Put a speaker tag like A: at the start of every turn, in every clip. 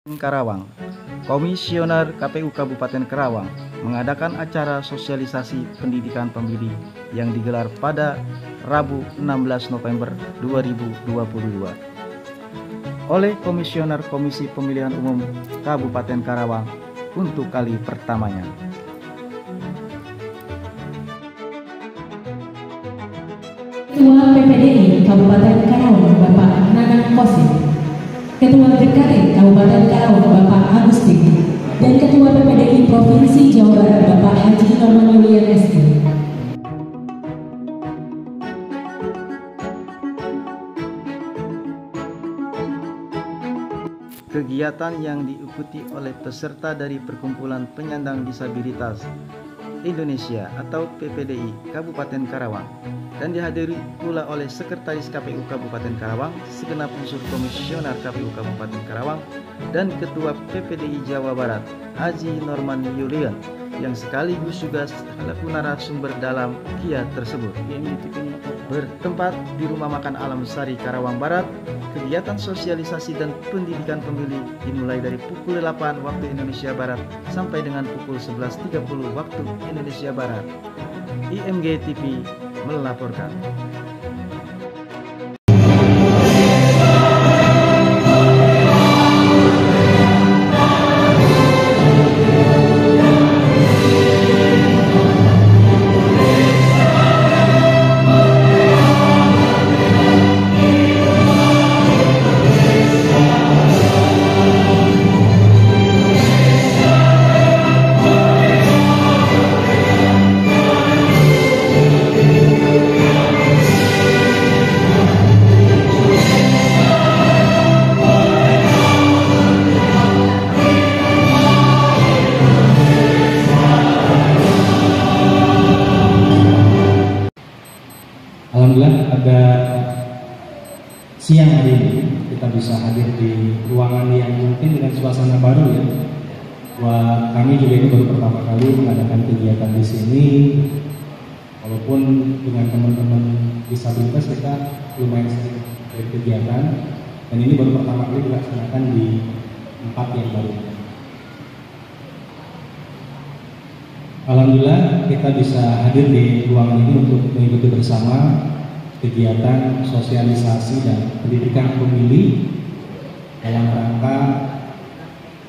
A: Karawang, Komisioner KPU Kabupaten Karawang mengadakan acara sosialisasi pendidikan pemilih yang digelar pada Rabu 16 November 2022 oleh Komisioner Komisi Pemilihan Umum Kabupaten Karawang untuk kali pertamanya.
B: Ketua PPDI Kabupaten Karawang Bapak Nanang Kosim, Ketua DKD Kabupaten Karawang Bapak Agustin, dan Ketua PPDI Provinsi Jawa Barat Bapak Haji Norman Yulian ST.
A: Kegiatan yang diikuti oleh peserta dari Perkumpulan Penyandang Disabilitas Indonesia atau PPDI Kabupaten Karawang dan dihadiri pula oleh Sekretaris KPU Kabupaten Karawang, segenap unsur Komisioner KPU Kabupaten Karawang, dan Ketua PPDI Jawa Barat Haji Norman Yulian yang sekaligus juga selaku narasumber dalam KIA tersebut. Bertempat di Rumah Makan Alam Sari Karawang Barat, kegiatan sosialisasi dan pendidikan pemilih dimulai dari pukul 8 waktu Indonesia Barat sampai dengan pukul 11.30 waktu Indonesia Barat. IMG TV melaporkan.
C: Alhamdulillah pada siang hari ini kita bisa hadir di ruangan yang mungkin dengan suasana baru ya. Wah, kami juga ini baru pertama kali mengadakan kegiatan di sini. Walaupun dengan teman-teman disabilitas kita lumayan sering berkegiatan, dan ini baru pertama kali dilaksanakan di tempat yang baru. Alhamdulillah kita bisa hadir di ruangan ini untuk mengikuti bersama kegiatan sosialisasi dan pendidikan pemilih dalam rangka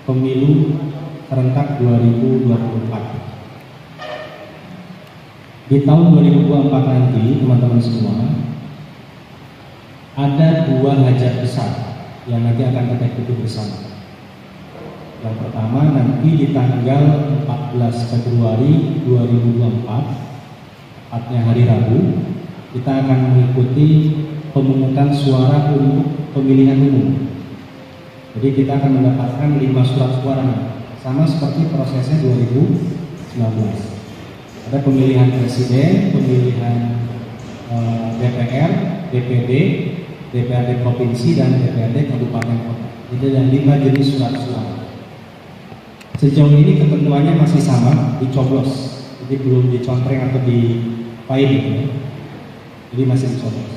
C: pemilu serentak 2024. Di tahun 2024 nanti teman-teman semua ada dua hajat besar yang nanti akan kita ikuti bersama. Yang pertama nanti di tanggal 14 Februari 2024, tepatnya hari Rabu, kita akan mengikuti pemungutan suara untuk pemilihan umum. Jadi kita akan mendapatkan 5 surat suara, sama seperti prosesnya 2019. Ada pemilihan presiden, pemilihan DPR, DPD, DPRD provinsi, dan DPRD kabupaten kota. Jadi ada 5 jenis surat suara. Sejauh ini ketentuannya masih sama, dicoblos, jadi belum dicontreng atau difiling ya. Jadi masih dicoblos.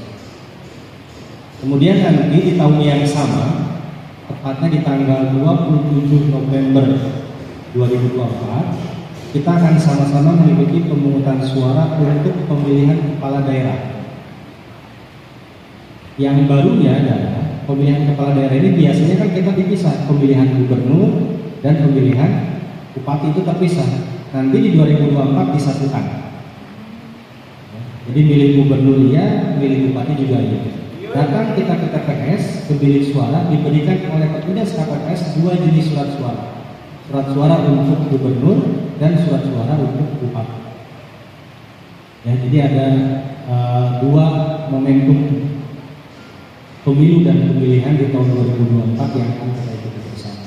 C: Kemudian nanti di tahun yang sama, tepatnya di tanggal 27 November 2024, kita akan sama-sama mengikuti pemungutan suara untuk pemilihan kepala daerah. Yang barunya adalah pemilihan kepala daerah ini biasanya kan kita dipisah, pemilihan gubernur dan pemilihan bupati itu terpisah. Nanti di 2024 disatukan. Jadi milih gubernur ya, milih bupati juga ya. Datang kita ke TPS, ke bilik suara, diberikan oleh petugas KPPS 2 jenis surat suara. Surat suara untuk gubernur dan surat suara untuk bupati. Ya, jadi ada 2 momentum pemilu dan pemilihan di tahun 2024 yang akan kita ikuti bersama.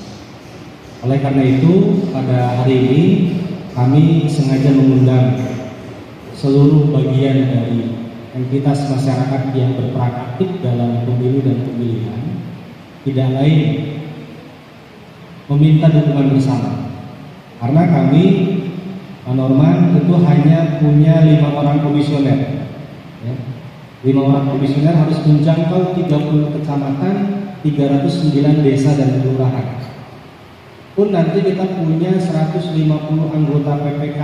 C: Oleh karena itu, pada hari ini kami sengaja mengundang seluruh bagian dari entitas masyarakat yang berperan aktif dalam pemilu dan pemilihan, tidak lain meminta dukungan bersama. Karena kami, Pak Norman, itu hanya punya 5 orang komisioner. Ya. 5 orang komisioner harus menjangkau 30 kecamatan, 309 desa dan kelurahan. pun nanti kita punya 150 anggota PPK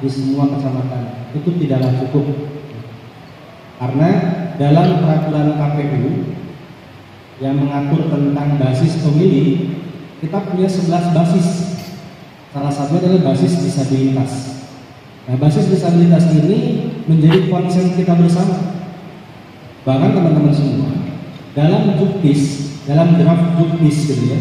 C: di semua kecamatan, itu tidaklah cukup. Karena dalam peraturan KPU yang mengatur tentang basis pemilih, kita punya 11 basis. Salah satunya adalah basis disabilitas. Nah, basis disabilitas ini menjadi konsen kita bersama. Bahkan teman-teman semua, dalam juknis, dalam draft juknis gitu ya,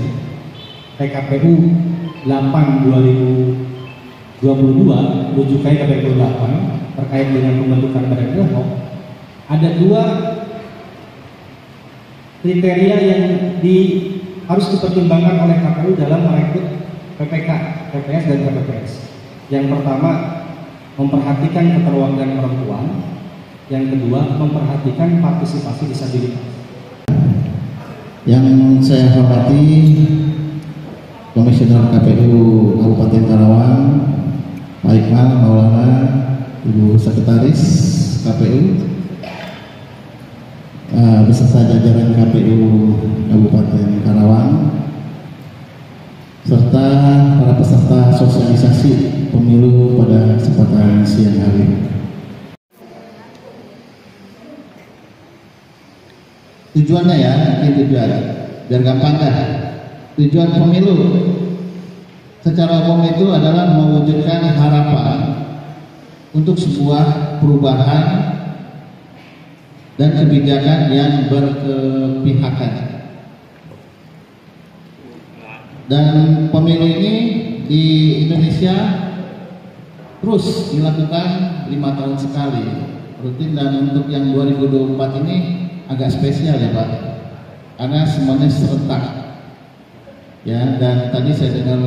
C: PKPU 8/2022, rujukan KPU 8 terkait dengan pembentukan badan ad hoc, ada 2 kriteria yang harus dipertimbangkan oleh KPU dalam merekrut PPK, PPS dan KPPS. Yang pertama, memperhatikan keterwakilan perempuan. Yang kedua, memperhatikan partisipasi disabilitas.
D: Yang saya hormati Komisioner KPU Kabupaten Karawang, Pak Iqmal Maulana, Ibu Sekretaris KPU, beserta jajaran KPU Kabupaten Karawang, serta para peserta sosialisasi pemilu pada kesempatan siang hari ini. Tujuannya ya, ini tujuan biar gampang dah. Tujuan pemilu secara umum itu adalah mewujudkan harapan untuk sebuah perubahan dan kebijakan yang berkepihakan. Dan pemilu ini di Indonesia terus dilakukan 5 tahun sekali rutin, dan untuk yang 2024 ini agak spesial ya Pak, karena semuanya serentak ya. Dan tadi saya dengar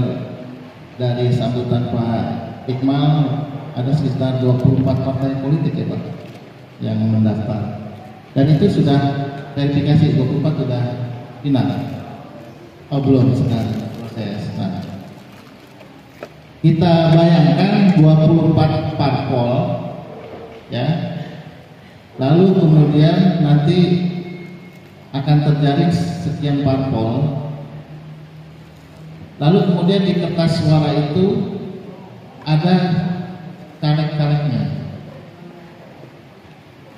D: dari sambutan Pak Iqmal ada sekitar 24 partai politik ya Pak yang mendaftar, dan itu sudah verifikasi 24 sudah final. Oh belum, sedang proses. Nah, kita bayangkan 24 parpol ya, lalu kemudian nanti akan terjaring sekian parpol, lalu kemudian di kertas suara itu ada caleg-calegnya.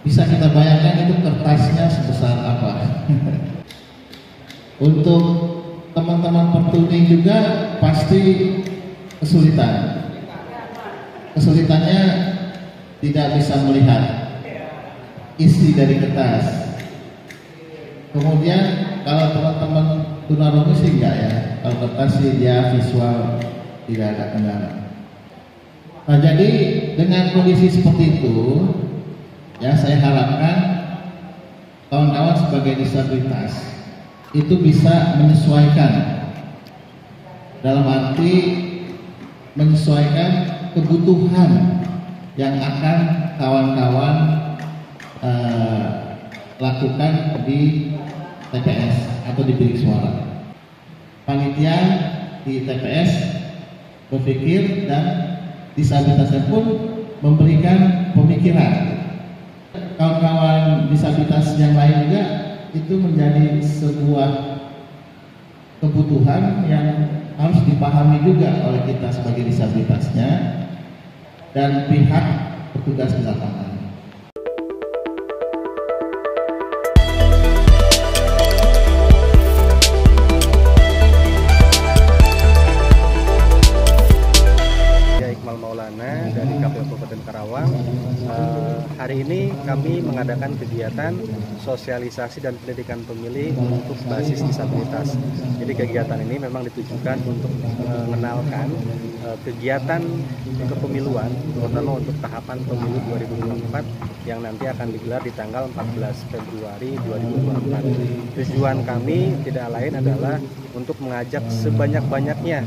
D: Bisa kita bayangkan itu kertasnya sebesar apa. Untuk teman-teman pertuni juga pasti kesulitan. Kesulitannya tidak bisa melihat isi dari kertas. Kemudian kalau teman-teman tunarungu sih enggak ya, kalau kertas sih dia visual, tidak ada kendala. Nah, jadi dengan kondisi seperti itu ya, saya harapkan kawan-kawan sebagai disabilitas itu bisa menyesuaikan, dalam arti menyesuaikan kebutuhan yang akan kawan-kawan lakukan di TPS atau di bilik suara. Panitia di TPS berpikir dan disabilitasnya pun memberikan pemikiran. Kawan-kawan disabilitas yang lain juga itu menjadi sebuah kebutuhan yang harus dipahami juga oleh kita sebagai disabilitasnya dan pihak petugas di lapangan.
A: Iqmal Maulana dari KPU Kabupaten Karawang. Hari ini kami mengadakan kegiatan sosialisasi dan pendidikan pemilih untuk basis disabilitas. Jadi kegiatan ini memang ditujukan untuk mengenalkan kegiatan kepemiluan, terutama untuk tahapan pemilu 2024 yang nanti akan digelar di tanggal 14 Februari 2024. Tujuan kami tidak lain adalah untuk mengajak sebanyak-banyaknya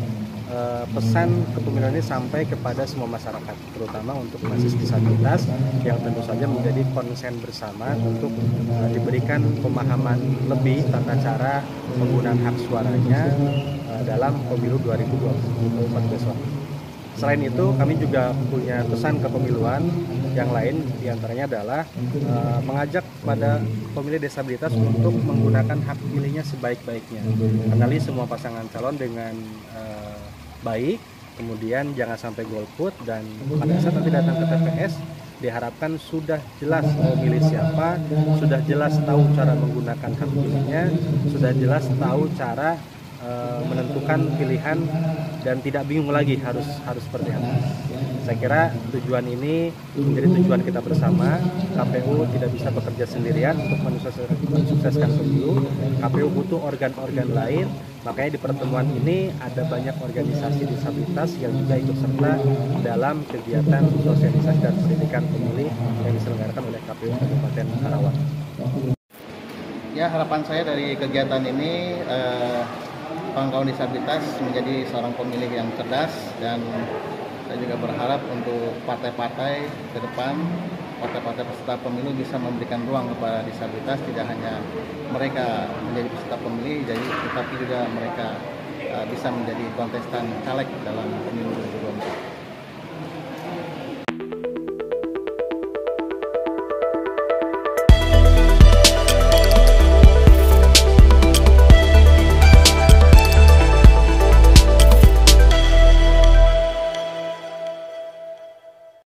A: pesan kepemiluan ini sampai kepada semua masyarakat, terutama untuk basis disabilitas yang tentu saja menjadi konsen bersama untuk diberikan pemahaman lebih tata cara penggunaan hak suaranya dalam pemilu 2024 besok.
E: Selain itu, kami juga punya pesan kepemiluan yang lain, diantaranya adalah mengajak pada pemilih disabilitas untuk menggunakan hak pilihnya sebaik-baiknya. Kenali semua pasangan calon dengan baik, kemudian jangan sampai golput, dan pada saat nanti datang ke TPS, diharapkan sudah jelas mau milih siapa, sudah jelas tahu cara menggunakan hak pilihnya, sudah jelas tahu cara menentukan pilihan dan tidak bingung lagi harus seperti apa. Saya kira tujuan ini menjadi tujuan kita bersama. KPU tidak bisa bekerja sendirian untuk mensukseskan pemilu. KPU butuh organ-organ lain. Makanya di pertemuan ini ada banyak organisasi disabilitas yang juga ikut serta dalam kegiatan sosialisasi dan pendidikan pemilih yang diselenggarakan oleh KPU Kabupaten Karawang.
D: Ya, harapan saya dari kegiatan ini kawan-kawan disabilitas menjadi seorang pemilih yang cerdas, dan saya juga berharap untuk partai-partai ke depan, partai-partai peserta pemilu bisa memberikan ruang kepada disabilitas, tidak hanya mereka menjadi peserta pemilu, tetapi juga mereka bisa menjadi kontestan caleg dalam pemilu 2024.